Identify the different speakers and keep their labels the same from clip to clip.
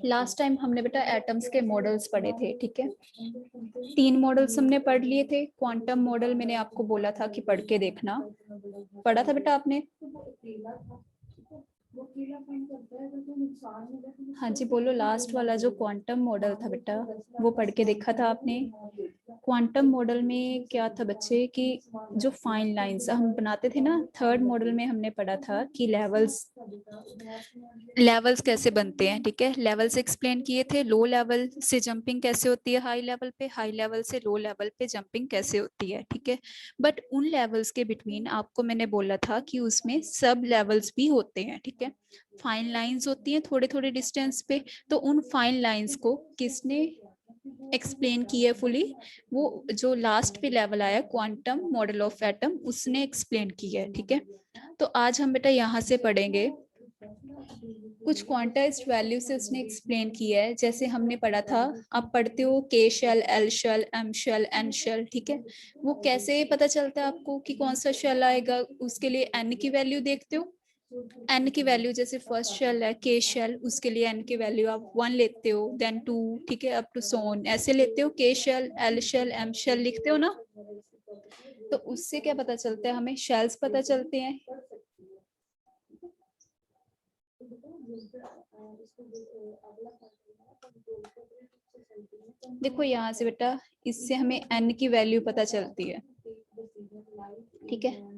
Speaker 1: Last time हमने बेटा atoms के मॉडल्स पढ़े थे, ठीक है। 3 मॉडल्स हमने पढ़ लिए थे। क्वांटम मॉडल मैंने आपको बोला था कि पढ़ के देखना, पढ़ा था बेटा आपने? हाँ जी बोलो, लास्ट वाला जो क्वांटम मॉडल था बेटा वो पढ़ के देखा था आपने? क्वांटम मॉडल में क्या था बच्चे कि जो फाइन लाइंस हम बनाते थे ना, थर्ड मॉडल में हमने पढ़ा था कि लेवल्स कैसे बनते हैं, ठीक है। लेवल्स एक्सप्लेन किए थे, लो लेवल से जंपिंग कैसे होती है हाई लेवल पे, हाई लेवल से लो लेवल पे जंपिंग कैसे होती है, ठीक है। बट उन लेवल्स के बिटवीन आपको मैंने बोला था कि उसमें सब लेवल्स भी होते हैं, ठीक है। फाइन लाइंस होती हैं थोड़े थोड़े डिस्टेंस पे, तो उन फाइन लाइंस को किसने एक्सप्लेन किया फुली? वो जो लास्ट पे लेवल आया क्वांटम मॉडल ऑफ एटम, उसने एक्सप्लेन किया है, ठीक है। तो आज हम बेटा यहाँ से पढ़ेंगे कुछ क्वांटाइज्ड वैल्यू से उसने एक्सप्लेन किया है। जैसे हमने पढ़ा था, आप पढ़ते हो K shell, L shell, M shell, N shell, ठीक है। वो कैसे पता चलता है आपको कि कौन सा शेल आएगा? उसके लिए एन की वैल्यू देखते हो। एन की वैल्यू जैसे फर्स्ट शेल है के शेल, उसके लिए एन की वैल्यू आप 1 लेते हो, देन 2, ठीक है, अप टू सोन ऐसे लेते हो। K shell, L shell, M shell लिखते हो ना। तो उससे क्या पता चलता है हमें? शेल्स पता चलते हैं। देखो यहाँ से बेटा, इससे हमें एन की वैल्यू पता चलती है, ठीक है।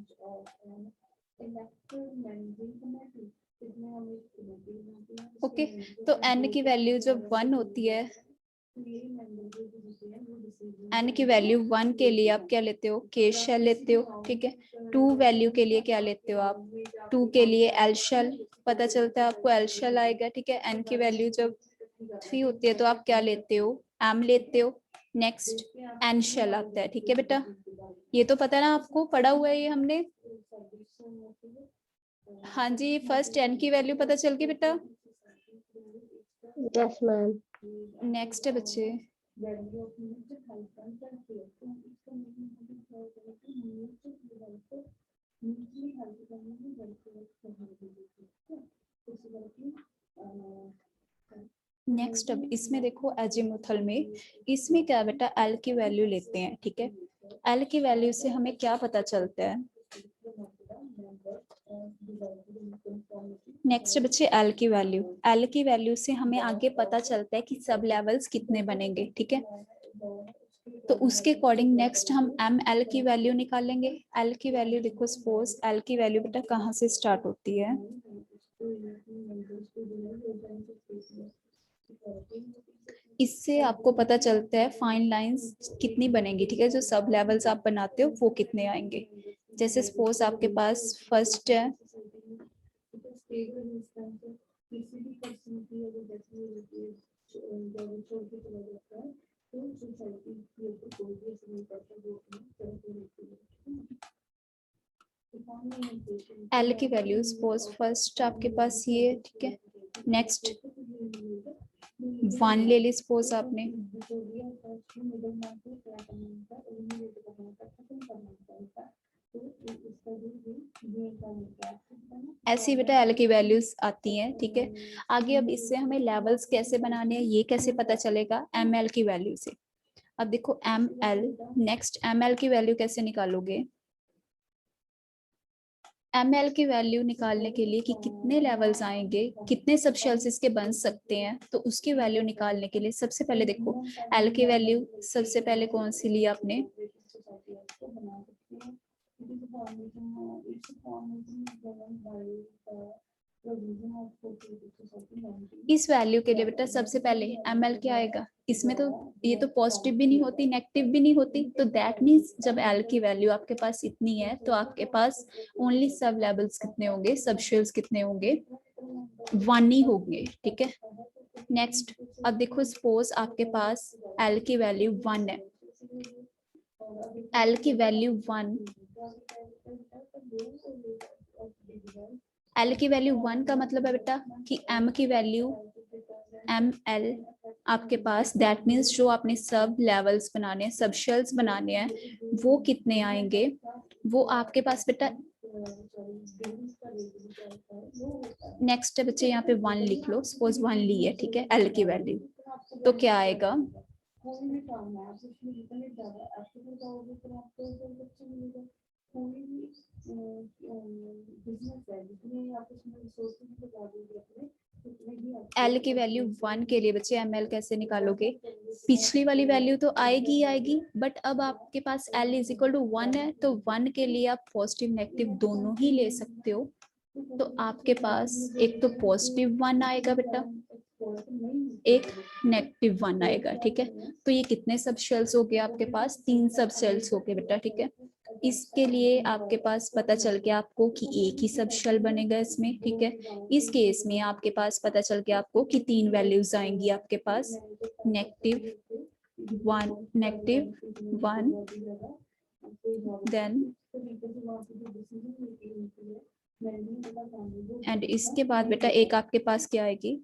Speaker 1: ओके, तो एन की वैल्यू जब 1 होती है, एन की वैल्यू 1 के लिए आप क्या लेते हो? के शेल लेते हो, ठीक है। 2 वैल्यू के लिए क्या लेते हो आप? 2 के लिए एल शेल पता चलता है आपको, एल शेल आएगा, ठीक है। एन की वैल्यू जब 3 होती है तो आप क्या लेते हो? एम लेते हो। नेक्स्ट एन शेल आता है, ठीक है बेटा। ये तो पता है ना आपको, पढ़ा हुआ है ये हमने। हाँ जी, फर्स्ट एन की वैल्यू पता चल गई बेटा।
Speaker 2: Yes ma'am.
Speaker 1: नेक्स्ट है बच्चे, नेक्स्ट अब इसमें देखो एजीमुथल में, इसमें क्या बेटा एल की वैल्यू लेते हैं, ठीक है। एल की वैल्यू से हमें क्या पता चलता है? नेक्स्ट बच्चे एल की वैल्यू, एल की वैल्यू से हमें आगे पता चलता है कि सब लेवल्स कितने बनेंगे, ठीक है। तो उसके अकॉर्डिंग नेक्स्ट हम एम एल की वैल्यू निकालेंगे। एल की वैल्यू देखो, सपोज एल की वैल्यू बेटा कहाँ से स्टार्ट होती है? इससे आपको पता चलता है फाइन लाइंस कितनी बनेंगी, ठीक है। जो सब लेवल्स आप बनाते हो वो कितने आएंगे। जैसे सपोज आपके पास फर्स्ट है, एल की वैल्यू सपोज फर्स्ट आपके पास ये, ठीक है। नेक्स्ट 1 ले ली सपोज आपने, ऐसी बेटा एल की वैल्यूज आती हैं, ठीक है। आगे अब इससे हमें लेवल्स कैसे बनाने हैं ये कैसे पता चलेगा? एम एल की वैल्यू से। अब देखो M L, next M L की वैल्यू कैसे निकालोगे? एम एल की वैल्यू निकालने के लिए कि कितने लेवल्स आएंगे, कितने सब शेल्स इसके बन सकते हैं, तो उसकी वैल्यू निकालने के लिए सबसे पहले देखो एल की वैल्यू सबसे पहले कौन सी ली आपने? इस वैल्यू के लिए बेटा सबसे पहले एम एल क्या आएगा? इसमें तो ये तो पॉजिटिव भी नहीं होती, नेगेटिव भी नहीं होती, तो दैट मीन्स जब एल की वैल्यू आपके पास इतनी है तो आपके पास ओनली सब लेवल्स कितने होंगे, सब शेल्स कितने होंगे? 1 ही होंगे, ठीक है। नेक्स्ट अब देखो सपोज आपके पास एल की वैल्यू 1 है, एल की वैल्यू 1, एल की वैल्यू 1 का मतलब है बेटा कि एम की वैल्यू एम एल आपके पास, दैट मीन्स जो आपने सब लेवल्स बनाने हैं, सब शेल्स बनाने हैं, वो कितने आएंगे? वो आपके पास बेटा नेक्स्ट है बच्चे यहाँ पे 1 लिख लो, सपोज 1 ली है, ठीक है, एल की वैल्यू, तो क्या आएगा, एल की वैल्यू 1 के लिए बच्चे एम एल कैसे निकालोगे, पिछली वाली वैल्यू तो आएगी ही आएगी, बट अब आपके पास एल इज इक्वल टू 1 है, तो 1 के लिए आप पॉजिटिव नेगेटिव दोनों ही ले सकते हो। तो आपके पास एक तो पॉजिटिव 1 आएगा बेटा, एक नेगेटिव 1 आएगा, ठीक है। तो ये कितने सब शेल्स हो गए आपके पास, 3 सब शेल्स हो गए बेटा, ठीक है। इसके लिए आपके पास पता चल गया आपको कि एक ही सब शेल बनेगा इसमें, ठीक है। इस केस में आपके पास पता चल गया आपको कि 3 वैल्यूज आएंगी आपके पास, -1 -1 देन एंड इसके बाद बेटा एक आपके पास क्या आएगी,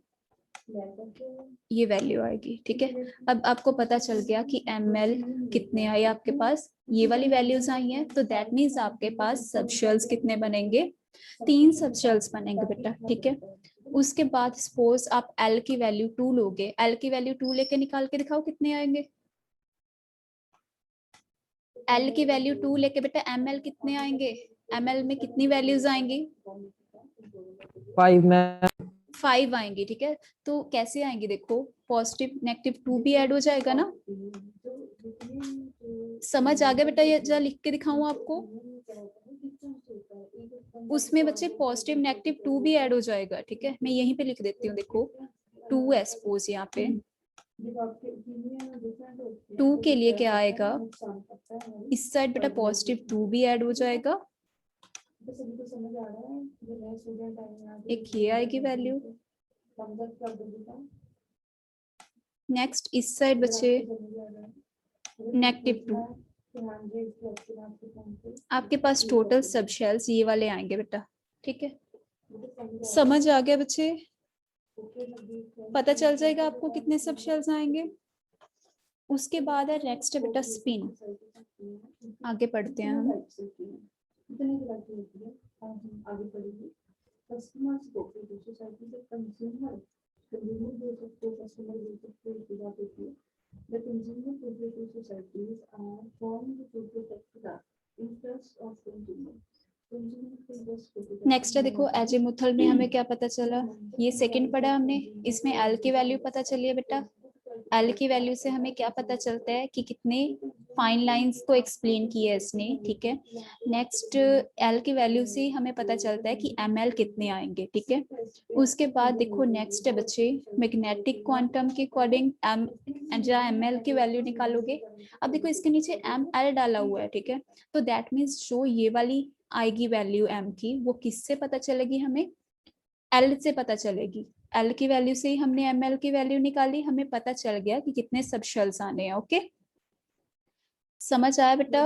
Speaker 1: ये वैल्यू आएगी, ठीक है। अब आपको पता चल गया कि ml कितने आए आपके पास, ये वाली वैल्यूज आई हैं, तो दैट मीन्स आपके पास सब शेल्स कितने बनेंगे, 3 सब शेल्स बनेंगे बेटा, ठीक है। उसके बाद सपोज आप L की वैल्यू 2 लोगे, L की वैल्यू 2 लेके निकाल के दिखाओ कितने आएंगे, L की वैल्यू 2 लेके बेटा ml कितने आएंगे, ml में कितनी वैल्यूज आएंगी,
Speaker 2: 5 में
Speaker 1: 5 आएंगी, ठीक है। तो कैसे आएंगे देखो, पॉजिटिव नेगेटिव 2 भी ऐड हो जाएगा ना, समझ आ गया बेटा, ये जरा लिख के दिखाऊं आपको, उसमें बच्चे पॉजिटिव नेगेटिव 2 भी ऐड हो जाएगा, ठीक है। मैं यहीं पे लिख देती हूँ, देखो 2 है सपोज, यहाँ पे 2 के लिए क्या आएगा, इस साइड बेटा पॉजिटिव 2 भी ऐड हो जाएगा, एक ये आएगी वैल्यू, नेक्स्ट इस साइड बच्चे -2, आपके पास टोटल सब शेल्स ये वाले आएंगे बेटा, ठीक है। समझ आ गया बच्चे, पता चल जाएगा आपको कितने सब शेल्स आएंगे। उसके बाद है नेक्स्ट है बेटा स्पिन, आगे पढ़ते हैं हम। नेक्स्ट है देखो एजीमुथल में हमें क्या पता चला, ये सेकंड पढ़ा हमने, इसमें एल की वैल्यू पता चली है बेटा, एल की वैल्यू से हमें क्या पता चलता है कि कितने फाइन लाइंस को एक्सप्लेन किया है इसने, ठीक है। नेक्स्ट एल की वैल्यू से हमें पता चलता है कि एम एल कितने आएंगे, ठीक है। उसके बाद देखो नेक्स्ट है बच्चे मैग्नेटिक क्वांटम के अकॉर्डिंग एम एल की वैल्यू निकालोगे। अब देखो इसके नीचे एम एल डाला हुआ है, ठीक है, तो दैट मीन्स जो ये वाली आएगी वैल्यू एम की, वो किससे पता चलेगी, हमें एल से पता चलेगी। एल की वैल्यू से ही हमने एम एल की वैल्यू निकाली, हमें पता चल गया कि कितने सब शेल्स आने हैं, ओके। समझ आया बेटा।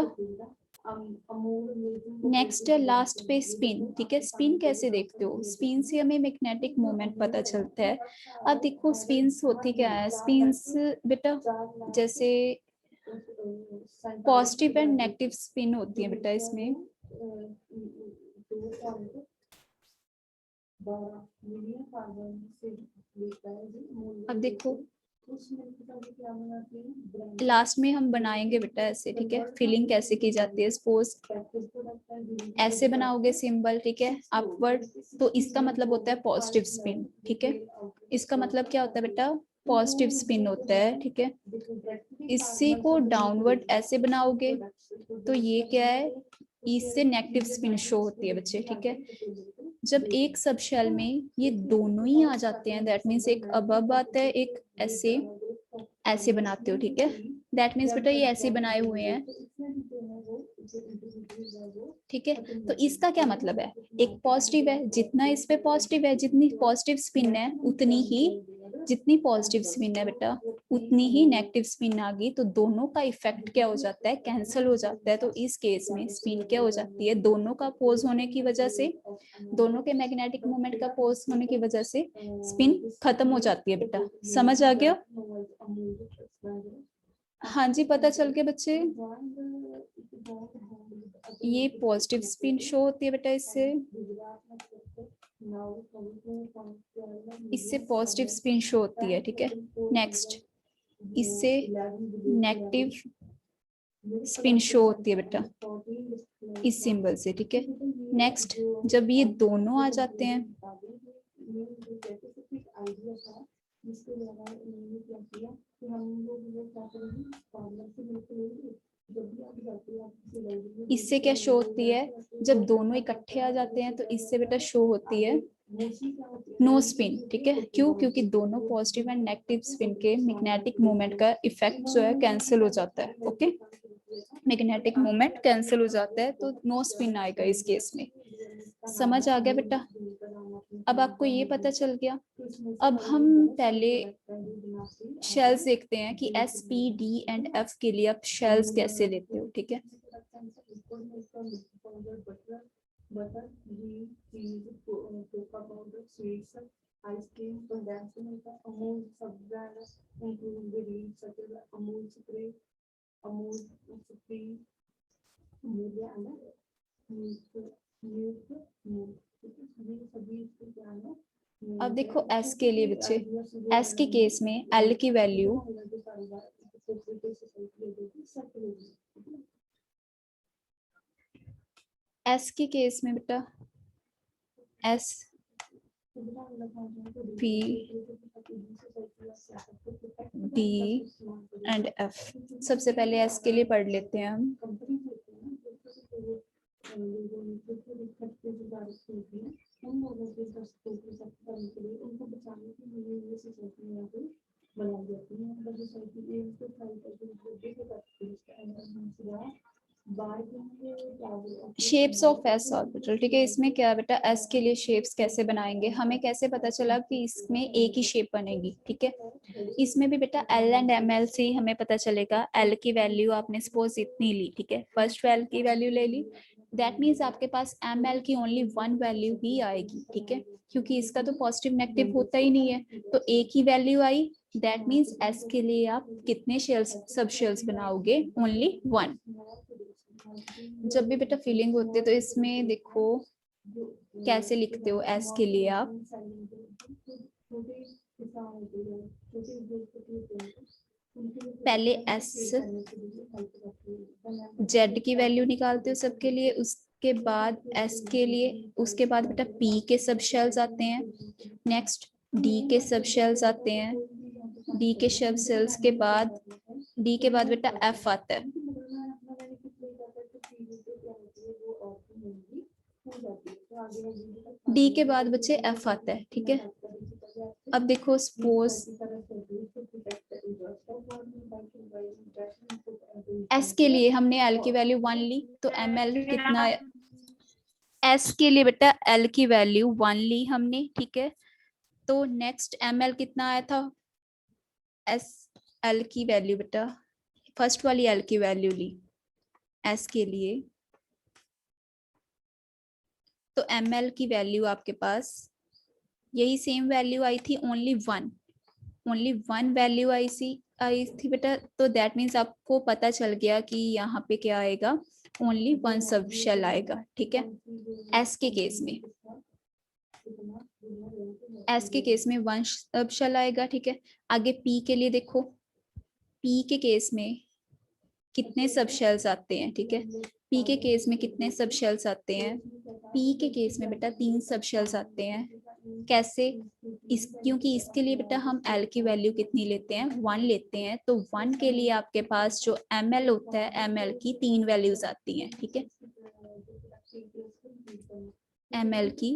Speaker 1: नेक्स्ट है लास्ट पे स्पिन, ठीक है। स्पिन कैसे देखते हो, स्पिन से हमें मैग्नेटिक मोमेंट पता चलता है। अब देखो स्पिन्स होती क्या है, स्पिन्स बेटा जैसे पॉजिटिव एंड नेगेटिव स्पिन होती है बेटा इसमें। अब देखो लास्ट में हम बनाएंगे बेटा ऐसे, ठीक है। फिलिंग कैसे की जाती है, सपोज ऐसे बनाओगे सिंबल, ठीक है, अपवर्ड, तो इसका मतलब होता है पॉजिटिव स्पिन, ठीक है। इसका मतलब क्या होता है बेटा, पॉजिटिव स्पिन होता है, ठीक है। इसी को डाउनवर्ड ऐसे बनाओगे तो ये क्या है, इससे नेगेटिव स्पिन शो होती है बच्चे, ठीक है। जब एक सब शेल में ये दोनों ही आ जाते हैं, दैट मीन्स एक अबव आता है, एक ऐसे ऐसे बनाते हो, ठीक है। दैट मीन्स बेटा ये ऐसे बनाए हुए हैं, ठीक है। तो इसका क्या मतलब है, एक पॉजिटिव है, जितना इस पे पॉजिटिव है, जितनी पॉजिटिव स्पिन है उतनी ही, जितनी पॉजिटिव स्पिन है बेटा उतनी ही नेगेटिव स्पिन आ गई, तो दोनों का इफेक्ट क्या हो जाता है, कैंसिल हो जाता है। तो इस केस में स्पिन क्या हो जाती है, दोनों का अपोज होने की वजह से, दोनों के मैग्नेटिक मोमेंट का अपोज होने की वजह से स्पिन खत्म हो जाती है बेटा। समझ आ गया, हाँ जी, पता चल गया बच्चे। ये पॉजिटिव स्पिन शो होती है बेटा, इससे पॉजिटिव स्पिन शो होती है, ठीक है। नेक्स्ट इससे नेगेटिव स्पिन शो होती है बेटा इस सिंबल से, ठीक है। नेक्स्ट जब ये दोनों आ जाते हैं, इससे क्या शो होती है, जब दोनों इकट्ठे आ जाते हैं तो इससे बेटा शो होती है नो स्पिन, ठीक है। क्यों? क्योंकि दोनों पॉजिटिव एंड नेगेटिव स्पिन के मैग्नेटिक मोमेंट का इफेक्ट जो है कैंसिल हो जाता है, ओके। मैग्नेटिक मोमेंट कैंसिल हो जाता है तो नो स्पिन आएगा इस केस में। समझ आ गया बेटा? अब आपको ये पता चल गया। अब हम पहले शेल्स देखते हैं कि S, P, D and F के लिए आप शेल्स कैसे लेते हो, ठीक है। अब देखो एस के लिए बच्चे, एस के केस में एल की वैल्यू एस के केस में बेटा S, P, D and F. सबसे पहले एस के लिए पढ़ लेते हैं हम। शेप्स ऑफ एस ऑर्बिटल, ठीक है। इसमें क्या है बेटा, एस के लिए शेप्स कैसे बनाएंगे, हमें कैसे पता चला कि इसमें एक ही शेप बनेगी, ठीक है। इसमें भी बेटा एल एंड एम एल से हमें पता चलेगा। एल की वैल्यू आपने सपोज इतनी ली, ठीक है, फर्स्ट एल की वैल्यू ले ली, दैट मीन्स आपके पास एम एल की ओनली वन वैल्यू ही आएगी, ठीक है, क्योंकि इसका तो पॉजिटिव नेगेटिव होता ही नहीं है, तो एक ही वैल्यू आई। दैट मीन्स एस के लिए आप कितने शेल्स, सब शेल्स बनाओगे, ओनली वन। जब भी बेटा फीलिंग होती है तो इसमें देखो कैसे लिखते हो एस के लिए आप, पहले एस जेड की वैल्यू निकालते हो सबके लिए, उसके बाद एस के लिए, उसके बाद बेटा पी के सब शेल्स आते हैं, नेक्स्ट डी के सब शेल्स आते हैं, डी के सब शेल्स के बाद, डी के बाद बेटा एफ आता है, डी के बाद बच्चे एफ आता है, ठीक है। अब देखो सपोज एस के लिए हमने एल की वैल्यू 1 ली, तो एम एल कितना, एस के लिए बेटा एल की वैल्यू 1 ली हमने, ठीक है। तो नेक्स्ट एम एल कितना आया था, एस एल की वैल्यू बेटा फर्स्ट वाली एल की वैल्यू ली एस के लिए, तो एम एल की वैल्यू आपके पास यही सेम वैल्यू आई थी, ओनली वन वैल्यू आई थी बेटा। तो दैट मीन्स आपको पता चल गया कि यहाँ पे क्या आएगा, ओनली वन सब शेल आएगा, ठीक है। एस के केस में, एस के केस में वन सब शेल आएगा, ठीक है। आगे पी के लिए देखो, पी के केस में कितने सब शेल्स आते हैं, ठीक है। पी के केस में कितने सब शेल्स आते हैं, पी के केस में बेटा 3 सब शेल्स आते हैं। कैसे? क्योंकि इसके लिए बेटा हम एल की वैल्यू कितनी लेते हैं, 1 लेते हैं, तो 1 के लिए आपके पास जो एम एल होता है, एम एल की 3 वैल्यूज आती हैं, ठीक है। एम एल की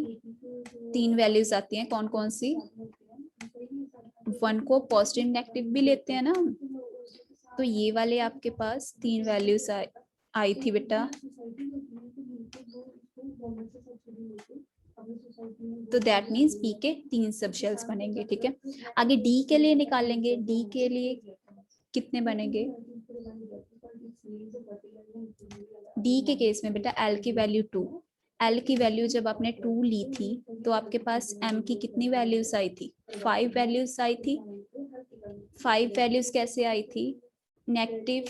Speaker 1: 3 वैल्यूज आती हैं, कौन कौन सी, 1 को पॉजिटिव नेगेटिव भी लेते हैं ना, तो ये वाले आपके पास 3 वैल्यूज आई थी बेटा, तो दैट मीन्स पी के 3 सब शेल्स बनेंगे, ठीक है। आगे डी के लिए निकालेंगे, डी के लिए कितने बनेंगे, डी के केस में बेटा एल की वैल्यू 2, एल की वैल्यू जब आपने 2 ली थी तो आपके पास एम की कितनी वैल्यूज आई थी, 5 वैल्यूज आई थी। 5 वैल्यूज कैसे आई थी, नेगेटिव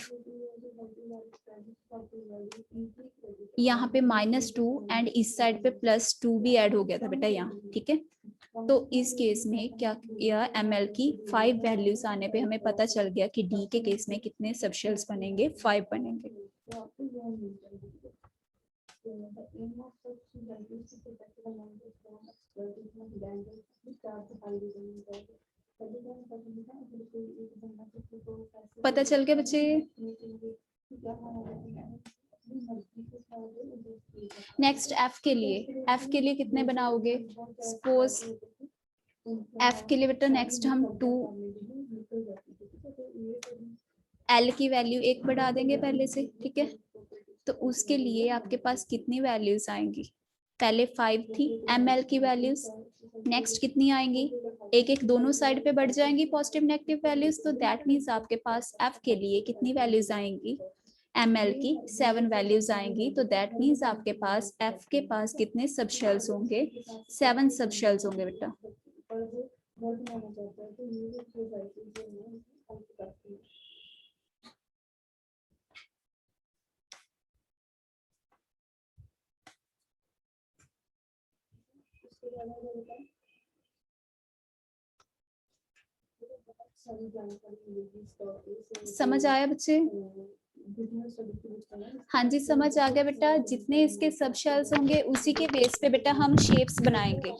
Speaker 1: यहाँ पे -2 एंड इस साइड पे +2 भी ऐड हो गया था बेटा यहाँ, ठीक है। तो इस केस में क्या किया, ml की 5 वैल्यूज आने पे हमें पता चल गया कि d के केस में कितने सबशेल्स बनेंगे, 5 बनेंगे। पता चल गया बच्चे। नेक्स्ट f के लिए कितने बनाओगे, सपोज f के लिए बेटा नेक्स्ट हम 2 l की वैल्यू 1 बढ़ा देंगे पहले से, ठीक है। तो उसके लिए आपके पास कितनी वैल्यूज आएंगी, पहले 5 थी ml की वैल्यूज, नेक्स्ट कितनी आएंगी, एक एक दोनों साइड पे बढ़ जाएंगी पॉजिटिव नेगेटिव वैल्यूज। तो दैट मीन्स आपके पास f के लिए कितनी वैल्यूज आएंगी, ml की 7 वैल्यूज आएंगी। तो दैट मीन्स आपके पास f के पास कितने सबशेल्स होंगे, 7 सबशेल्स होंगे बेटा। समझ आया बच्चे? हाँ जी समझ आ गया बेटा। जितने इसके सब शेल्स होंगे उसी के बेस पे बेटा हम शेप्स बनाएंगे।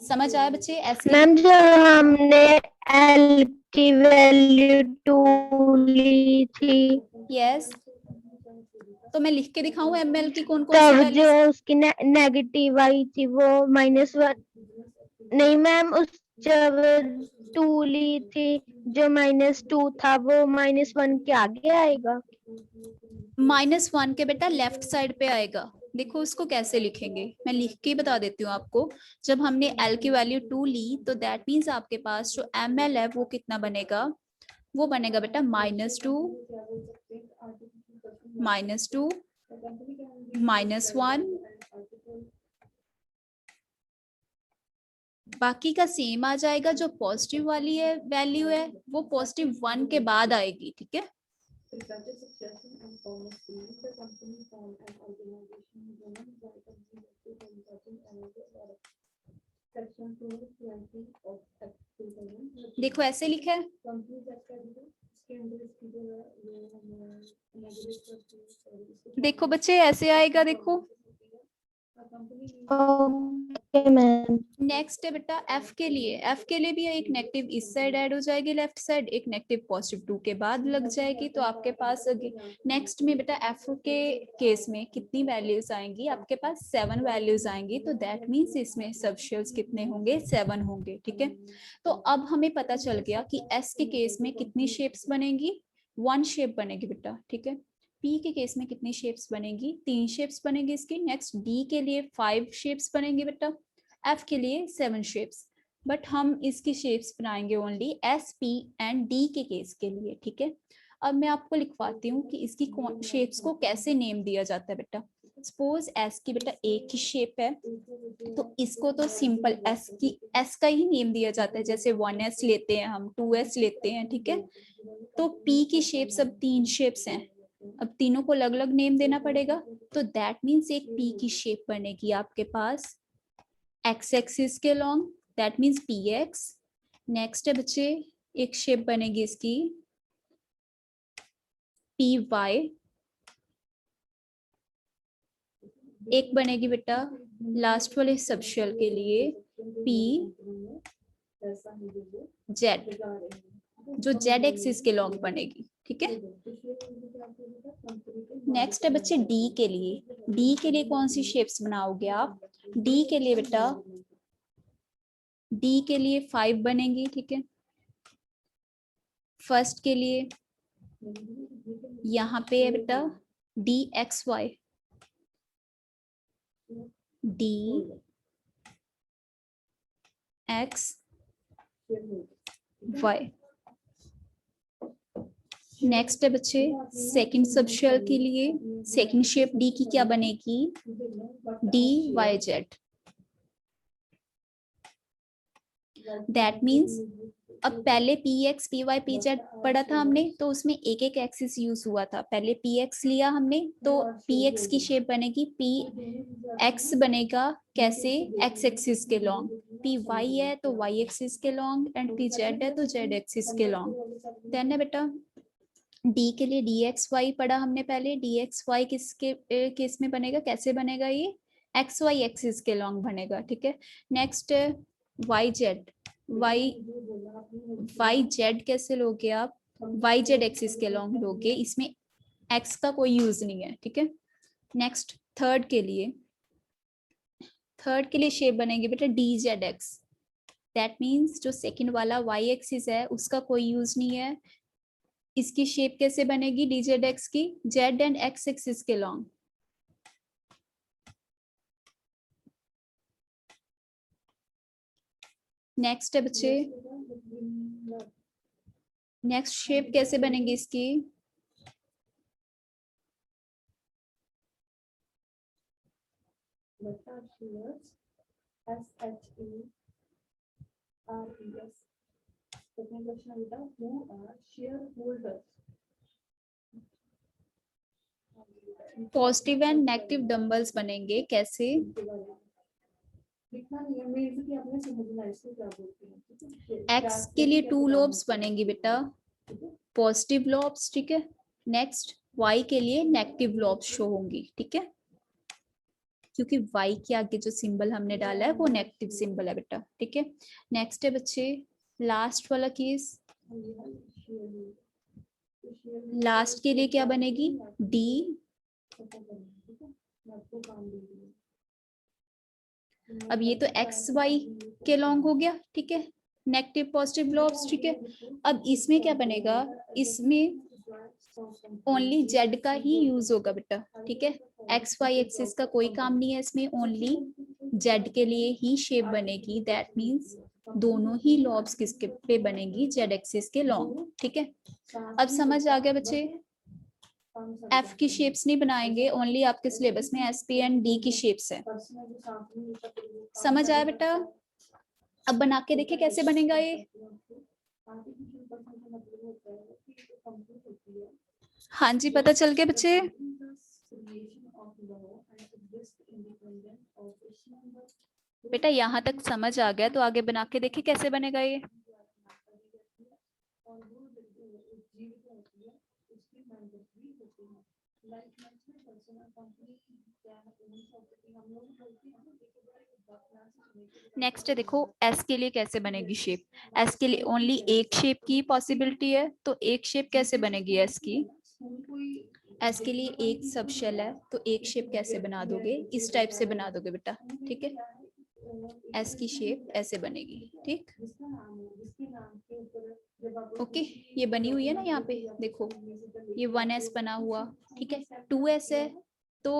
Speaker 1: समझ आया बच्चे? ऐसे
Speaker 3: मैम जब हमने एल की वैल्यू 2 ली थी,
Speaker 1: यस, तो मैं लिख के दिखाऊं ml की कौन कौन सी
Speaker 3: तब जो
Speaker 1: वैल्यूज?
Speaker 3: उसकी नेगेटिव आई थी वो -1, नहीं मैम उस जब 2 ली थी जो -2 था वो -1 के आगे आएगा।
Speaker 1: -1 के बेटा लेफ्ट साइड पे आएगा। देखो उसको कैसे लिखेंगे, मैं लिख के बता देती हूँ आपको। जब हमने l की वैल्यू 2 ली तो दैट मीन्स आपके पास जो ml है वो कितना बनेगा, वो बनेगा बेटा -2 -1, बाकी का सेम आ जाएगा। जो पॉजिटिव वाली है वैल्यू है वो +1 के बाद आएगी, ठीक है। देखो ऐसे लिखा है, देखो बच्चे ऐसे आएगा, देखो
Speaker 3: ओके मैम।
Speaker 1: नेक्स्ट है बेटा f के लिए भी एक नेगेटिव इस साइड ऐड हो जाएगी लेफ्ट साइड, एक नेगेटिव +2 के बाद लग जाएगी। तो आपके पास नेक्स्ट में बेटा f के केस में कितनी वैल्यूज आएंगी, आपके पास 7 वैल्यूज आएंगी। तो दैट मीन्स इसमें सबशेल्स कितने होंगे, 7 होंगे, ठीक है। तो अब हमें पता चल गया कि s के केस में कितनी शेप्स बनेगी, 1 शेप बनेगी बेटा, ठीक है। P के केस में कितनी शेप्स बनेगी, 3 शेप्स बनेगी इसकी। नेक्स्ट D के लिए 5 शेप्स बनेगी बेटा, F के लिए 7 शेप्स। बट हम इसकी शेप्स बनाएंगे only S, P and D के केस के लिए, ठीक है। अब मैं आपको लिखवाती हूँ कि इसकी शेप्स को कैसे नेम दिया जाता है बेटा। सपोज S की बेटा एक ही शेप है तो इसको तो सिंपल S का ही नेम दिया जाता है, जैसे 1S लेते हैं हम, 2S लेते हैं, ठीक है। तो P की शेप्स अब 3 शेप्स हैं, अब तीनों को अलग अलग नेम देना पड़ेगा। तो दैट मीन्स एक P की शेप बनेगी आपके पास x एक्सिस के long, that means px। Next है बच्चे एक शेप बनेगी इसकी py, एक बनेगी बेटा लास्ट वाले सबशेल के लिए pz, जो z एक्सिस के लॉन्ग बनेगी, ठीक है। नेक्स्ट है बच्चे d के लिए कौन सी शेप्स बनाओगे आप, d के लिए बेटा D के लिए 5 बनेगी, ठीक है। फर्स्ट के लिए यहाँ पे है बेटा DXY, DXY। नेक्स्ट है बच्चे सेकंड सबशेल के लिए, सेकंड शेप D की क्या बनेगी, DYZ। दैट मीन्स अब पहले P X P Y P Z पढ़ा था हमने, तो उसमें एक एक एक्सिस यूज हुआ था। पहले पी एक्स लिया हमने, तो पी एक्स की शेप बनेगी पी एक्स बनेगा कैसे, एक्स एक्सिस के लॉन्ग। पी वाई है तो वाई एक्सिस के लॉन्ग, एंड पी जेड है तो जेड एक्सिस के लॉन्ग। देन है बेटा डी के लिए डी एक्स वाई पढ़ा हमने पहले। डी एक्स वाई किसके केस में बनेगा, कैसे बनेगा, ये एक्स वाई एक्सिस के लॉन्ग बनेगा, ठीक है। Next Y Z, Y Z कैसे लोगे आप, वाई जेड एक्सिस के लॉन्ग लोगे, इसमें एक्स का कोई यूज नहीं है, ठीक है। नेक्स्ट थर्ड के लिए शेप बनेगी बेटा D Z x. That means जो सेकंड वाला वाई एक्सिस है उसका कोई यूज नहीं है। इसकी शेप कैसे बनेगी डी जेड एक्स की, जेड एंड एक्स एक्सिस के लॉन्ग। नेक्स्ट है बच्चे, नेक्स्ट शेप कैसे बनेगी इसकी, पॉजिटिव एंड नेगेटिव डंबल्स बनेंगे कैसे, एक्स के लिए 2 लोब्स बनेंगी बेटा, पॉजिटिव लोब्स, ठीक है। नेक्स्ट वाई के लिए नेगेटिव लोब्स शो होंगी, ठीक है, क्योंकि वाई के आगे जो सिंबल हमने डाला है वो नेगेटिव सिंबल है बेटा, ठीक है। नेक्स्ट है बच्चे लास्ट वाला केस, लास्ट के लिए क्या बनेगी डी, अब ये तो एक्स वाई के लॉन्ग हो गया, ठीक है, नेगेटिव पॉजिटिव लोब्स, ठीक है। अब इसमें क्या बनेगा, इसमें ओनली जेड का ही यूज होगा बेटा, ठीक है। एक्स वाई एक्सिस का कोई काम नहीं है इसमें, ओनली जेड के लिए ही शेप बनेगी। दैट मींस दोनों ही लॉब्स किसके पे बनेगी, जेड एक्सिस के लॉन्ग, ठीक है। अब समझ आ गया बच्चे, एफ की शेप्स नहीं बनाएंगे, ओनली आपके सिलेबस में एस पी एंड डी की शेप्स है। समझ आया बेटा, अब बना के देखिए कैसे बनेगा ये। हाँ जी पता चल गया बच्चे, बेटा यहाँ तक समझ आ गया तो आगे बना के देखिए कैसे बनेगा ये। नेक्स्ट है देखो एस के लिए कैसे बनेगी शेप, एस के लिए ओनली एक शेप की पॉसिबिलिटी है, तो एक शेप कैसे बनेगी एस की, एस के लिए एक सब शेल है तो एक शेप कैसे बना दोगे, इस टाइप से बना दोगे बेटा, ठीक है। एस की शेप ऐसे बनेगी, ठीक, ओके। ये बनी हुई है ना यहाँ पे देखो, ये 1s बना हुआ, ठीक है। 2s है तो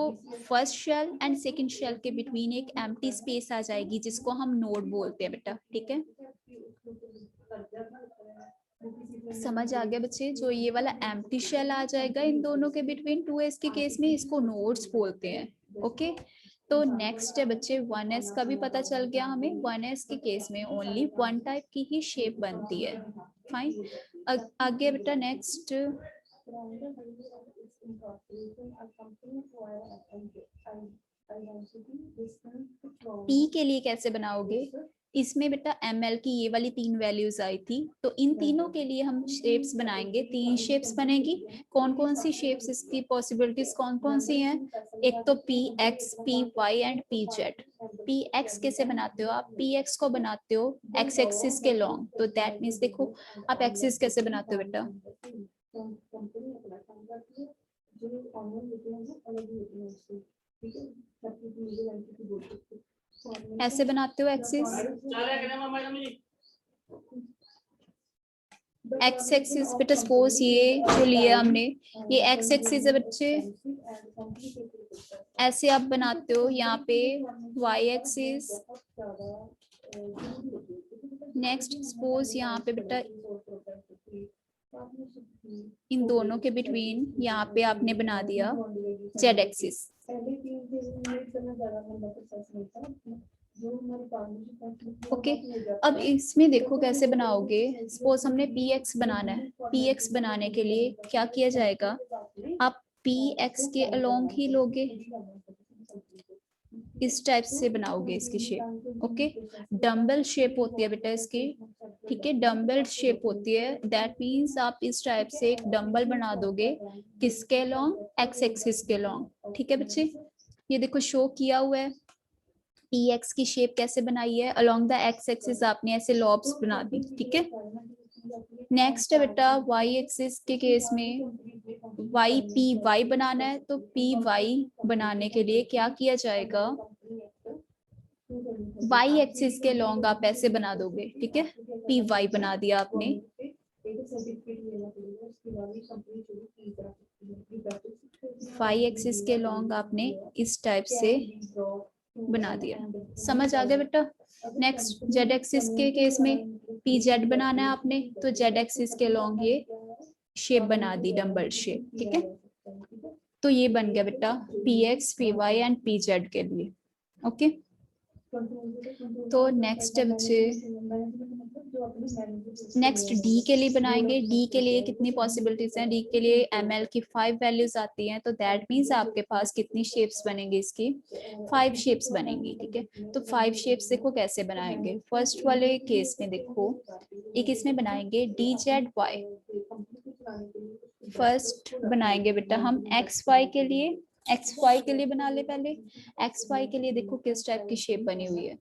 Speaker 1: first shell and second shell के बिटवीन एक एम्प्टी स्पेस आ जाएगी जिसको हम नोड बोलते हैं बेटा, ठीक है। समझ आ गया बच्चे, जो ये वाला एम्प्टी शेल आ जाएगा इन दोनों के बिटवीन 2s के केस में, इसको नोड्स बोलते हैं, ओके। तो नेक्स्ट है बच्चे 1s का भी पता चल गया हमें, 1s के केस में ओनली वन टाइप की ही शेप बनती है, फाइन। आगे बेटा नेक्स्ट पी के लिए कैसे बनाओगे, इसमें बेटा ml की ये वाली 3 वैल्यूज आई थी, तो इन तीनों के लिए हम शेप्स बनाएंगे, 3 शेप्स बनेगी। कौन कौन सी शेप्स, इसकी पॉसिबिलिटीज कौन कौन सी हैं, एक तो P X, P Y and P Z. P X कैसे बनाते हो आप, पी एक्स को बनाते हो एक्स एक्सिस के लॉन्ग, तो दैट मीन्स देखो आप एक्सिस कैसे बनाते हो बेटा, ऐसे बनाते हो एक्सिस, एक्स एक्सिस बेटा सपोज ये जो लिया हमने ये एक्स एक्सिस है बच्चे, ऐसे आप बनाते हो यहाँ पे वाई एक्सिस। नेक्स्ट सपोज यहाँ पे बेटा इन दोनों के बिटवीन यहाँ पे आपने बना दिया जेड एक्सिस, ओके अब इसमें देखो कैसे बनाओगे। सपोज हमने पी एक्स बनाना है, पी एक्स बनाने के लिए क्या किया जाएगा, आप पी एक्स के अलोंग ही लोगे, इस टाइप से बनाओगे इसकी शेप। ओके डम्बल शेप होती है बेटा इसकी, ठीक है, डम्बल शेप होती है। दैट मीन्स आप इस टाइप से एक डम्बल बना दोगे, किसके अलोंग, एक्स एक्सिस के अलोंग। ठीक है बच्चे, ये देखो शो किया हुआ है। पी एक्स की शेप कैसे बनाई है, अलोंग द एक्स एक्सिस आपने ऐसे लॉब्स बना दी। ठीक है, नेक्स्ट है बेटा वाई एक्सिस के केस में वाई पी वाई बनाना है, तो पी वाई बनाने के लिए क्या किया जाएगा, वाई एक्सिस के लॉन्ग आप ऐसे बना दोगे। ठीक है, पी वाई बना दिया आपने, वाई एक्सिस के लॉन्ग आपने इस टाइप से बना दिया। समझ आ गया बेटा। नेक्स्ट जेड एक्सिस के केस में पी जेड बनाना है आपने, तो जेड एक्सिस के लॉन्ग ये शेप बना दी, डम्बल शेप। ठीक है, तो ये बन गया बेटा P X P Y and P Z के लिए। ओके तो नेक्स्ट है बच्चे, नेक्स्ट डी के लिए बनाएंगे। डी के लिए कितनी पॉसिबिलिटीज हैं, डी के लिए एम एल की 5 वैल्यूज आती हैं, तो दैट मीन्स आपके पास कितनी शेप्स बनेंगी, इसकी 5 शेप्स बनेंगी। ठीक है, तो 5 शेप्स देखो कैसे बनाएंगे। फर्स्ट वाले केस में देखो एक इसमें बनाएंगे डी जेड वाई। फर्स्ट बनाएंगे बेटा हम एक्स वाई के लिए, एक्स वाई के लिए बना ले पहले। एक्स वाई के लिए देखो किस टाइप की शेप बनी हुई है,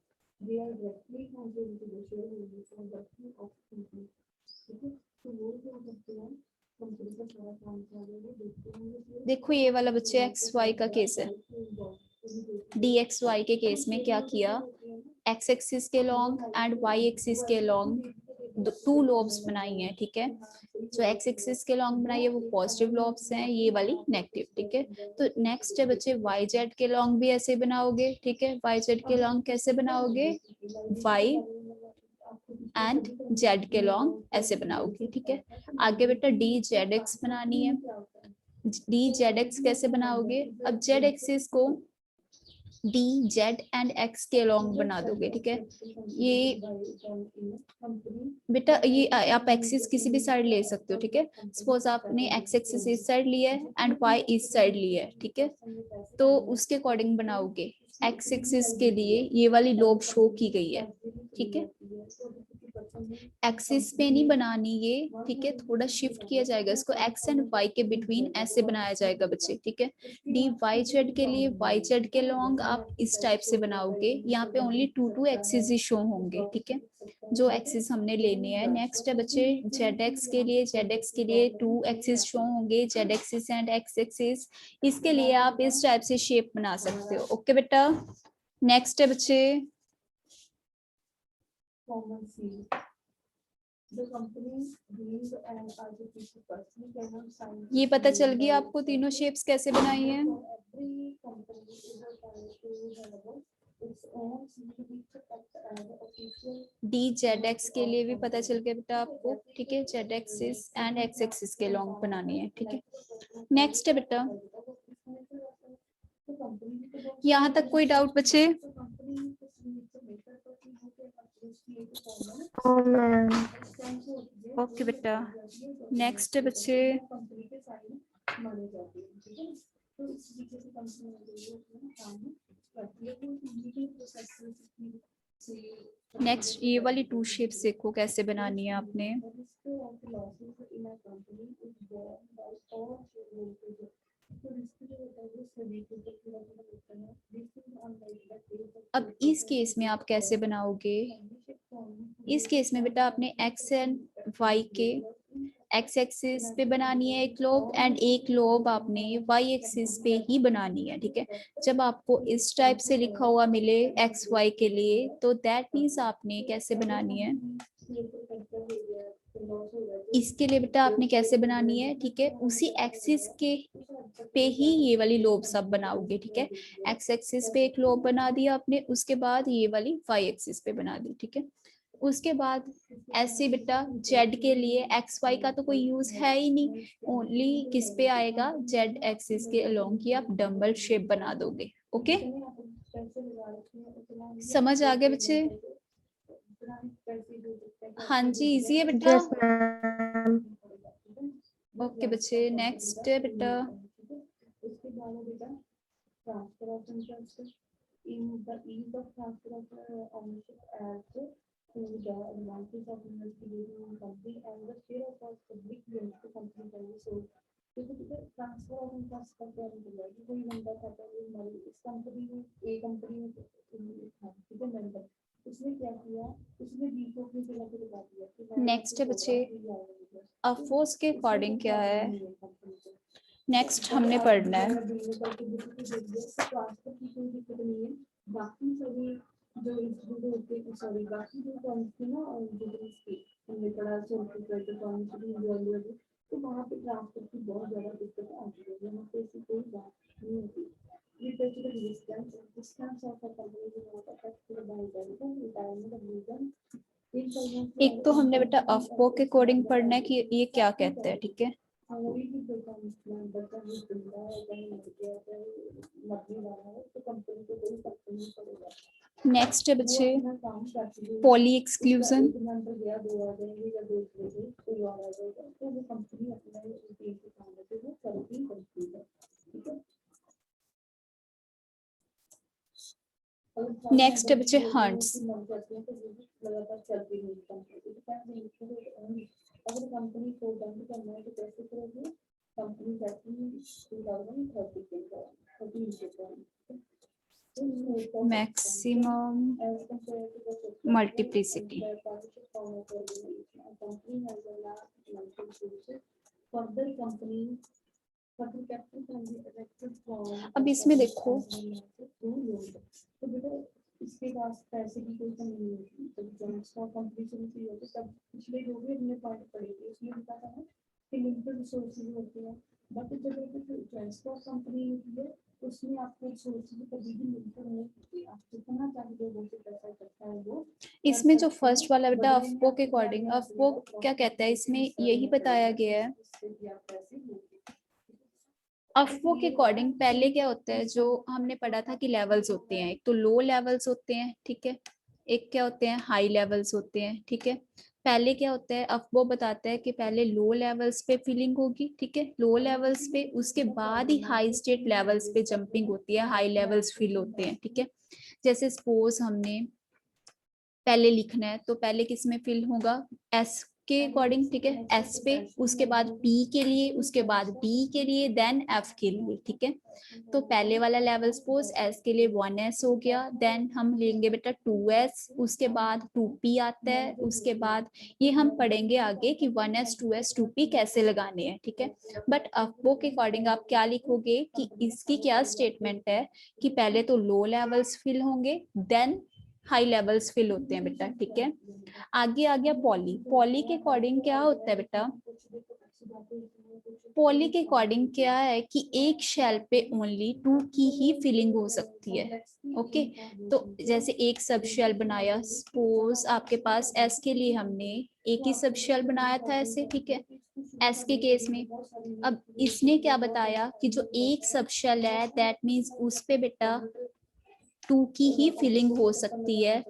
Speaker 1: देखो ये वाला बच्चे एक्स वाई का केस है। डी एक्स वाई के केस में क्या किया, एक्स एक्सिस के लॉन्ग एंड वाई एक्सिस के लॉन्ग 2 लॉब्स बनाई हैं। ठीक है, जो एक्स एक्सिस के लॉन्ग बनाई है वो पॉजिटिव लॉब्स हैं, ये वाली नेगेटिव। ठीक है, तो नेक्स्ट है बच्चे वाई जेड के लॉन्ग भी ऐसे बनाओगे। ठीक है, वाई जेड के लॉन्ग कैसे बनाओगे, वाई एंड जेड के लॉन्ग ऐसे बनाओगे। ठीक है, आगे बेटा डी जेड एक्स बनानी है। डी जेड एक्स कैसे बनाओगे, अब जेड एक्सिस को डी जेड एंड एक्स के लॉन्ग बना दोगे। ठीक है, ये बेटा ये आप एक्सिस किसी भी साइड ले सकते हो। ठीक है, सपोज आपने एक्स एक्सिस इस साइड लिया है एंड वाई इस साइड लिया है। ठीक है, तो उसके अकॉर्डिंग बनाओगे। एक्स एक्सिस के लिए ये वाली लोब शो की गई है। ठीक है, एक्सिस पे नहीं बनानी ये। ठीक है, थोड़ा शिफ्ट किया जाएगा इसको, एक्स एंड वाई के बिटवीन ऐसे बनाया जाएगा बच्चे। ठीक है, डी वाई जेड के लिए वाई जेड के लॉन्ग आप इस टाइप से बनाओगे, यहाँ पे ओनली 2 एक्सिस ही शो होंगे। ठीक है, जो एक्सिस हमने लेने हैं। नेक्स्ट है बच्चे जेड एक्स के लिए, जेड एक्स के लिए 2 एक्सिस शो होंगे, Z axis and x axis. इसके लिए आप इस टाइप से शेप बना सकते हो। ओके बेटा, नेक्स्ट है बच्चे ये पता चल गया आपको तीनों शेप्स कैसे बनाई हैं। डी जेड एक्स के लिए भी पता चल गया बेटा आपको। ठीक है, Z axis and x axis के लॉन्ग बनानी है। ठीक है, नेक्स्ट है बेटा, यहाँ तक कोई डाउट बच्चे? ओके बेटा, नेक्स्ट है बच्चे नेक्स्ट ये वाली 2 शेप्स देखो कैसे बनानी है आपने। अब इस केस में आप कैसे बनाओगे, इस केस में बेटा आपने एक्स एंड वाई के एक्स एक्सिस पे बनानी है एक लोब, एंड एक लोब आपने वाई एक्सिस पे ही बनानी है। ठीक है, जब आपको इस टाइप से लिखा हुआ मिले एक्स वाई के लिए, तो दैट मीन्स आपने कैसे बनानी है, इसके लिए बेटा आपने कैसे बनानी है। ठीक है, उसी एक्सिस के पे ही ये वाली लोब सब बनाओगे। ठीक है, एक्स एक्सिस पे एक लोब बना दिया आपने, उसके बाद ये वाली वाई एक्सिस पे बना दी। ठीक है, उसके बाद ऐसे बेटा जेड के लिए एक्स वाई का तो कोई यूज है ही नहीं, ओनली किस पे आएगा, जेड एक्सिस के अलोंग की आप डम्बल शेप बना दोगे। ओके, समझ आ गया बच्चे? हाँ जी इजी है बेटा।
Speaker 3: Yes ma'am.
Speaker 1: ओके बच्चे नेक्स्ट है बेटा।
Speaker 4: उसके बाद है बेटा transfer of interest in the ease of transfer of ownership as to the advantage of investigating in company and the share of our public unit to company value. So क्योंकि transfer of interest का क्या मतलब है कि कोई बंदा खाता है हमारी इस कंपनी में ए कंपनी में था ठीक है मेंबर उसने क्या किया उसने बी को अपनी जगह पे लगा दिया।
Speaker 1: नेक्स्ट है बच्चे अफोर्स के अकॉर्डिंग क्या है नेक्स्ट हमने पढ़ना है।
Speaker 4: ट्रांसफर की कोई दिक्कत नहीं है बाकी सभी जो इंस्टीट्यूट होते हैं सॉरी बाकी जो टर्म्स थे ना और बिजनेस के हमने पढ़ा सेल्फ टर्म्स तो वहाँ पे ट्रांसफर की बहुत ज़्यादा दिक्कत आती है यहाँ पे ऐसी कोई बात नहीं होती। ये basically distance of a company जो होता है पूरा बाय जाएगा रिटायरमेंट ऑफ रीजन
Speaker 1: एक तो हमने बेटा अफबो के अकॉर्डिंग पढ़ना है कि ये क्या कहते हैं ठीक है। नेक्स्ट है बच्चे पॉली एक्सक्लूजन। नेक्स्ट है बच्चे हंट्स।
Speaker 4: अगर कंपनी को बंद करना है तो कैसे करोगे कंपनी
Speaker 1: मैक्सिमम मल्टीप्लिसिटी। अब इसमें देखो
Speaker 4: तो बेटा इसके पास पैसे की कोई कमी नहीं होती जब जॉइंट स्टॉक कंपनी शुरू की होती तब पिछले जो भी हमने पॉइंट पढ़े थे उसमें लिखा था ना कि लिमिटेड रिसोर्सेज होते हैं बट जब जॉइंट स्टॉक कंपनी होती है उसमें आपको रिसोर्सेज कभी भी लिमिटेड नहीं होती आप जितना चाहे लोगों से पैसा इकट्ठा है वो।
Speaker 1: इसमें जो फर्स्ट वाला बेटा अफबो के अकॉर्डिंग अफबो क्या कहता है इसमें यही बताया गया है। अफबो के अकॉर्डिंग पहले क्या होता है जो हमने पढ़ा था कि लेवल्स होते हैं एक तो लो लेवल्स होते हैं ठीक है एक क्या होते हैं हाई लेवल्स होते हैं ठीक है। पहले क्या होता है अफबो बताता है कि पहले लो लेवल्स पे फिलिंग होगी ठीक है लो लेवल्स पे उसके बाद ही हाई स्टेट लेवल्स पे जंपिंग होती है हाई लेवल्स फिल होते हैं ठीक है। जैसे सपोज हमने पहले लिखना है तो पहले किस में फिल होगा एस के अकॉर्डिंग ठीक है एस पे उसके बाद पी के लिए उसके बाद डी के लिए देन एफ के लिए ठीक है। तो पहले वाला लेवल सपोज एस के लिए 1s हो गया देन हम लेंगे बेटा 2s उसके बाद 2p आता है उसके बाद ये हम पढ़ेंगे आगे कि 1s 2s 2p कैसे लगाने हैं ठीक है। बट अफबो के अकॉर्डिंग आप क्या लिखोगे कि इसकी क्या स्टेटमेंट है कि पहले तो लो लेवल्स फिल होंगे देन हाई लेवल्स फिल होते हैं बेटा ठीक है। आगे आ गया पॉली पॉली के अकॉर्डिंग क्या होता है बेटा पॉली के अकॉर्डिंग क्या है कि एक शेल पे ओनली 2 की ही फिलिंग हो सकती है ओके। तो जैसे एक सब शेल बनाया सपोज आपके पास एस के लिए हमने एक ही सब शेल बनाया था ऐसे ठीक है एस के केस में। अब इसने क्या बताया कि जो एक सब शेल है दैट मीन्स उस पे बेटा 2 की ही फिलिंग हो सकती है।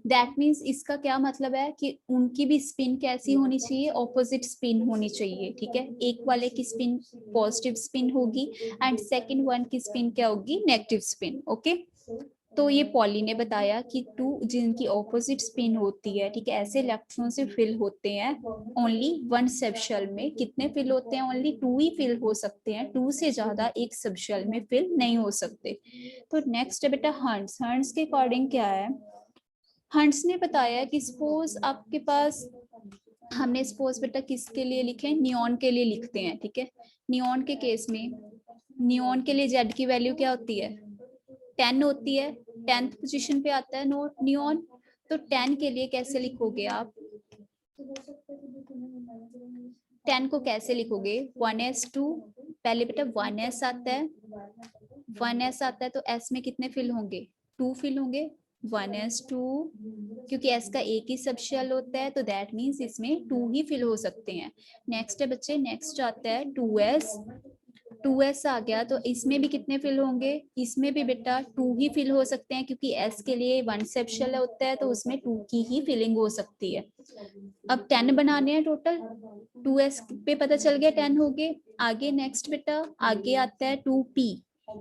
Speaker 1: दैट मीन्स इसका क्या मतलब है कि उनकी भी स्पिन कैसी होनी चाहिए ऑपोजिट स्पिन होनी चाहिए ठीक है। एक वाले की स्पिन पॉजिटिव स्पिन होगी एंड सेकंड वन की स्पिन क्या होगी नेगेटिव स्पिन ओके। तो ये पॉली ने बताया कि 2 जिनकी ऑपोजिट स्पिन होती है ठीक है ऐसे इलेक्ट्रॉन से फिल होते हैं ओनली 1 सब शेल में कितने फिल होते हैं ओनली 2 ही फिल हो सकते हैं 2 से ज्यादा एक सब शेल में फिल नहीं हो सकते। तो नेक्स्ट है बेटा हंट्स हंट्स के अकॉर्डिंग क्या है हंट्स ने बताया कि सपोज आपके पास हमने सपोज बेटा किसके लिए लिखे नियॉन के लिए लिखते हैं ठीक है। नियॉन के केस में नियॉन के लिए जेड की वैल्यू क्या होती है 10 होती है 10th पोजीशन पे आता है नियॉन। तो 10 के लिए कैसे लिखोगे आप 10 को कैसे लिखोगे 1s2 पहले बेटा 1s आता है 1s आता है तो s में कितने फिल होंगे 2 फिल होंगे 1s2 क्योंकि s का एक ही सब शेल होता है तो दैट मीन्स इसमें 2 ही फिल हो सकते हैं। नेक्स्ट है बच्चे नेक्स्ट आता है 2s 2s आ गया तो इसमें भी कितने फिल होंगे, इसमें भी बेटा 2 ही फिल हो सकते हैं क्योंकि s के लिए 1 स्टेप शेल होता है तो उसमें 2 की ही फिलिंग हो सकती है। अब 10 बनाने हैं टोटल, 2s पे पता चल गया 10 हो गए। आगे नेक्स्ट बेटा आगे आता है 2p।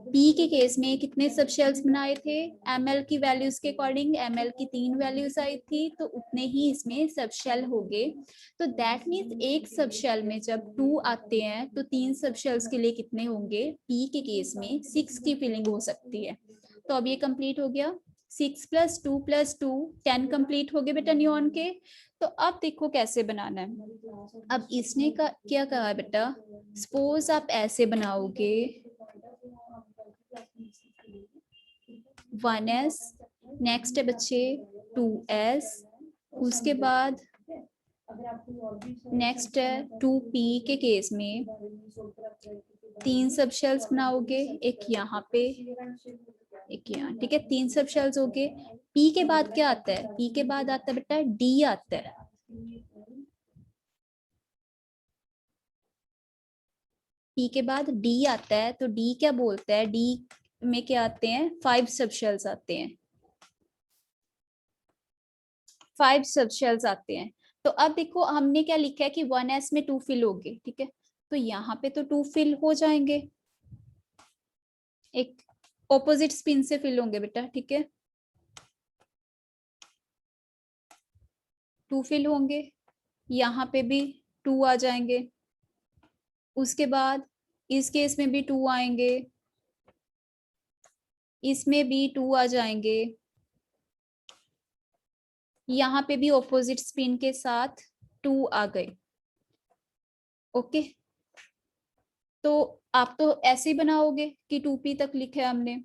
Speaker 1: p के केस में कितने सब शेल्स बनाए थे, ml की वैल्यूज के अकॉर्डिंग ml की 3 वैल्यूज आई थी तो उतने ही इसमें सब शेल हो गए। तो दैट मीन्स एक सब शेल में जब 2 आते हैं तो 3 सब शेल्स के लिए कितने होंगे, p के केस में 6 की फिलिंग हो सकती है। तो अब ये कंप्लीट हो गया, 6 + 2 + 2 10 कंप्लीट हो गए बेटा नियॉन के। तो अब देखो कैसे बनाना है। अब इसने का क्या कहा है बेटा, सपोज आप ऐसे बनाओगे 1s, नेक्स्ट है बच्चे 2s, उसके बाद नेक्स्ट है 2p के केस में 3 सब शेल्स बनाओगे, एक यहाँ पे एक यहाँ, ठीक है 3 सब शेल्स हो गए। p के बाद क्या आता है, p के बाद आता है बेटा d आता है। p के बाद d आता है तो d क्या बोलता है, d में क्या आते हैं 5 सब शेल्स आते हैं, 5 सब शेल्स आते हैं। तो अब देखो हमने क्या लिखा है कि 1s में 2 फिल हो गए, ठीक है तो यहाँ पे तो 2 फिल हो जाएंगे, एक ऑपोजिट स्पिन से फिल होंगे बेटा, ठीक है 2 फिल होंगे, यहाँ पे भी 2 आ जाएंगे, उसके बाद इस केस में भी 2 आएंगे, इसमें भी 2 आ जाएंगे, यहाँ पे भी ऑपोजिट स्पिन के साथ 2 आ गए। ओके तो आप तो ऐसे ही बनाओगे कि 2p तक लिखा है हमने,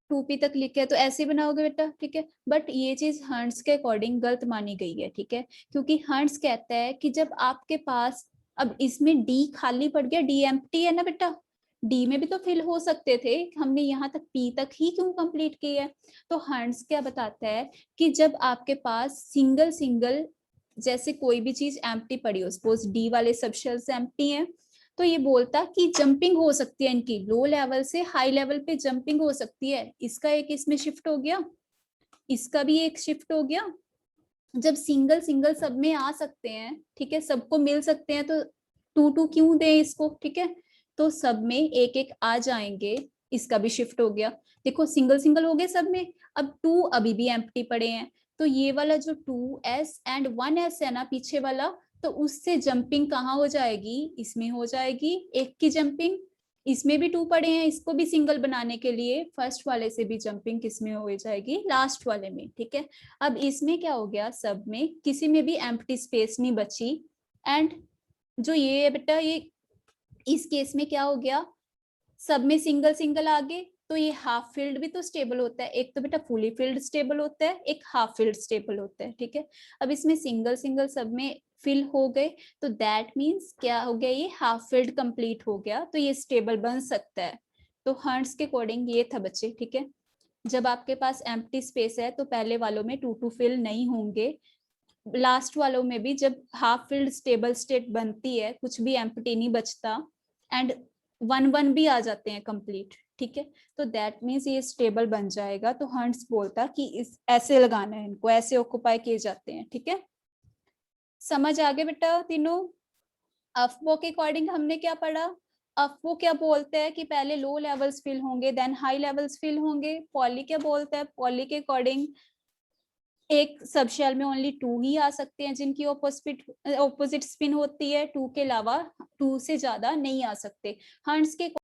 Speaker 1: 2p तक लिखा है तो ऐसे बनाओगे बेटा, ठीक है बट ये चीज हंट्स के अकॉर्डिंग गलत मानी गई है, ठीक है क्योंकि हंट्स कहता है कि जब आपके पास, अब इसमें d खाली पड़ गया, d एम्प्टी है ना बेटा, d में भी तो फिल हो सकते थे, हमने यहाँ तक p तक ही क्यों कंप्लीट किया है। तो हंट्स क्या बताता है कि जब आपके पास सिंगल सिंगल जैसे कोई भी चीज एम्प्टी पड़ी हो, सपोज d वाले सब शेल्स एम्प्टी हैं, तो ये बोलता कि जंपिंग हो सकती है इनकी, लो लेवल से हाई लेवल पे जंपिंग हो सकती है, इसका एक इसमें शिफ्ट हो गया, इसका भी एक शिफ्ट हो गया। जब सिंगल सिंगल सब में आ सकते हैं, ठीक है सबको मिल सकते हैं, तो 2 क्यों दें इसको, ठीक है तो सब में एक एक आ जाएंगे, इसका भी शिफ्ट हो गया। देखो सिंगल सिंगल हो गए सब में, अब 2 अभी भी एम्प्टी पड़े हैं, तो ये वाला जो 2s एंड 1s है ना पीछे वाला, तो उससे जंपिंग कहाँ हो जाएगी, इसमें हो जाएगी एक की जंपिंग, इसमें भी 2 पड़े हैं, इसको भी सिंगल बनाने के लिए फर्स्ट वाले से भी जंपिंग किसमें हो जाएगी, लास्ट वाले में, ठीक है। अब इसमें क्या हो गया, सब में किसी में भी एम्प्टी स्पेस नहीं बची, एंड जो ये है बेटा ये इस केस में क्या हो गया, सब में सिंगल सिंगल आ गए, तो ये हाफ फिल्ड भी तो स्टेबल होता है, एक तो बेटा फुली फिल्ड स्टेबल होता है, एक हाफ फिल्ड स्टेबल होता है, ठीक है। अब इसमें सिंगल सिंगल सब में फिल हो गए, तो दैट मीन्स क्या हो गया, ये हाफ फिल्ड कंप्लीट हो गया, तो ये स्टेबल बन सकता है। तो हंट्स के अकॉर्डिंग ये था बच्चे, ठीक है जब आपके पास एम्प्टी स्पेस है तो पहले वालों में 2 फिल नहीं होंगे, लास्ट वालों में भी जब हाफ फिल्ड स्टेबल स्टेट बनती है, कुछ भी एम्प्टी नहीं बचता, एंड 1 भी आ जाते हैं कंप्लीट, ठीक है तो दैट मीन्स ये स्टेबल बन जाएगा। तो हंट्स बोलता कि इस ऐसे लगाना है इनको, ऐसे ऑक्युपाई किए जाते हैं, ठीक है समझ आ गए बेटा तीनों। अफबो के अकॉर्डिंग हमने क्या पढ़ा, अफबो क्या बोलते हैं कि पहले लो लेवल्स फिल होंगे देन हाई लेवल्स फिल होंगे। पॉली क्या बोलता है, पॉली के अकॉर्डिंग एक सब शेल में ओनली 2 ही आ सकते हैं जिनकी ऑपोजिट स्पिन होती है, 2 के अलावा 2 से ज्यादा नहीं आ सकते। हंट्स के